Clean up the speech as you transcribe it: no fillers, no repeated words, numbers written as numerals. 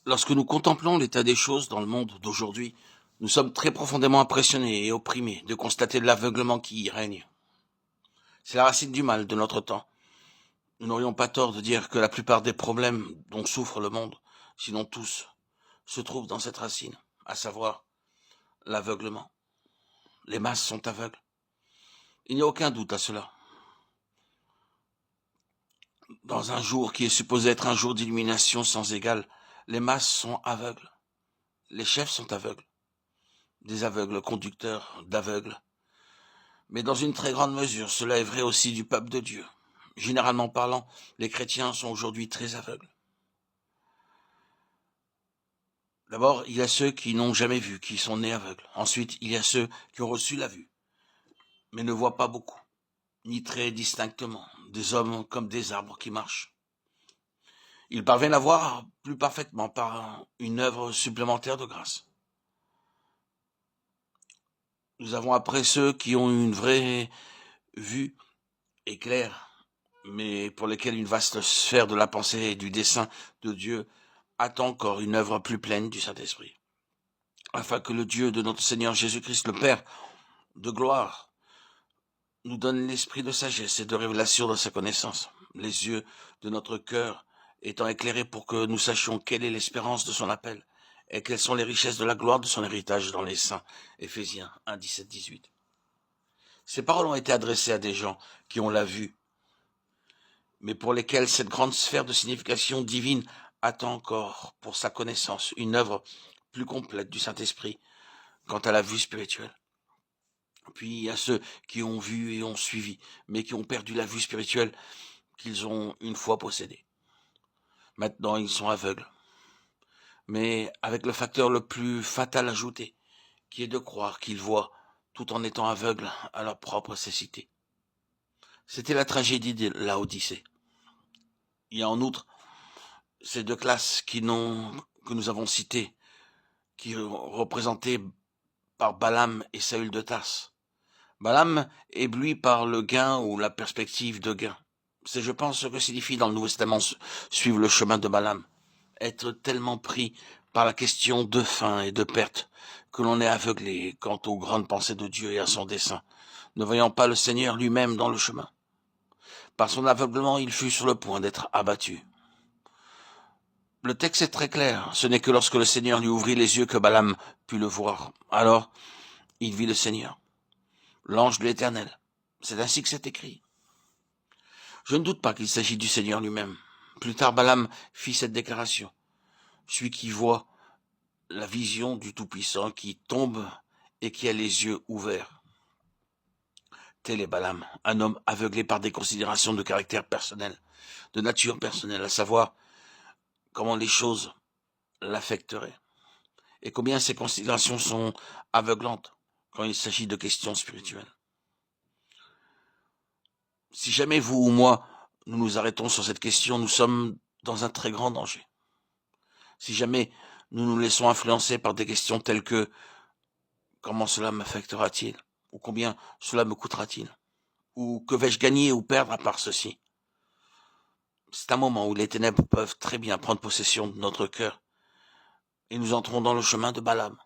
Lorsque nous contemplons l'état des choses dans le monde d'aujourd'hui, nous sommes très profondément impressionnés et opprimés de constater l'aveuglement qui y règne. C'est la racine du mal de notre temps. Nous n'aurions pas tort de dire que la plupart des problèmes dont souffre le monde, sinon tous, se trouvent dans cette racine, à savoir l'aveuglement. Les masses sont aveugles. Il n'y a aucun doute à cela. Dans un jour qui est supposé être un jour d'illumination sans égale, les masses sont aveugles. Les chefs sont aveugles. Des aveugles conducteurs d'aveugles. Mais dans une très grande mesure, cela est vrai aussi du peuple de Dieu. Généralement parlant, les chrétiens sont aujourd'hui très aveugles. D'abord, il y a ceux qui n'ont jamais vu, qui sont nés aveugles. Ensuite, il y a ceux qui ont reçu la vue, mais ne voient pas beaucoup, ni très distinctement, des hommes comme des arbres qui marchent. Ils parviennent à voir plus parfaitement par une œuvre supplémentaire de grâce. Nous avons après ceux qui ont une vraie vue et claire, mais pour lesquels une vaste sphère de la pensée et du dessein de Dieu attend encore une œuvre plus pleine du Saint-Esprit, afin que le Dieu de notre Seigneur Jésus-Christ, le Père de gloire, nous donne l'esprit de sagesse et de révélation de sa connaissance, les yeux de notre cœur étant éclairés pour que nous sachions quelle est l'espérance de son appel et quelles sont les richesses de la gloire de son héritage dans les saints. Éphésiens 1, 17, 18. Ces paroles ont été adressées à des gens qui ont la vue, mais pour lesquels cette grande sphère de signification divine attend encore pour sa connaissance une œuvre plus complète du Saint-Esprit quant à la vue spirituelle. Puis il y a ceux qui ont vu et ont suivi, mais qui ont perdu la vue spirituelle qu'ils ont une fois possédée. Maintenant, ils sont aveugles, mais avec le facteur le plus fatal ajouté, qui est de croire qu'ils voient tout en étant aveugles à leur propre cécité. C'était la tragédie de Laodicée. Il y a en outre ces deux classes que nous avons citées, qui représentées par Balaam et Saül de Tarse. Balaam, ébloui par le gain ou la perspective de gain. C'est, je pense, ce que signifie dans le Nouveau Testament suivre le chemin de Balaam. Être tellement pris par la question de faim et de perte que l'on est aveuglé quant aux grandes pensées de Dieu et à son dessein, ne voyant pas le Seigneur lui-même dans le chemin. Par son aveuglement, il fut sur le point d'être abattu. Le texte est très clair. Ce n'est que lorsque le Seigneur lui ouvrit les yeux que Balaam put le voir. Alors, il vit le Seigneur, l'ange de l'Éternel. C'est ainsi que c'est écrit. Je ne doute pas qu'il s'agit du Seigneur lui-même. Plus tard, Balaam fit cette déclaration. Celui qui voit la vision du Tout-Puissant, qui tombe et qui a les yeux ouverts. Tel est Balaam, un homme aveuglé par des considérations de caractère personnel, de nature personnelle, à savoir comment les choses l'affecteraient. Et combien ces considérations sont aveuglantes quand il s'agit de questions spirituelles. Si jamais vous ou moi, nous nous arrêtons sur cette question, nous sommes dans un très grand danger. Si jamais nous nous laissons influencer par des questions telles que « Comment cela m'affectera-t-il » ou « Combien cela me coûtera-t-il » ou « Que vais-je gagner ou perdre à part ceci ?» C'est un moment où les ténèbres peuvent très bien prendre possession de notre cœur et nous entrons dans le chemin de Balaam.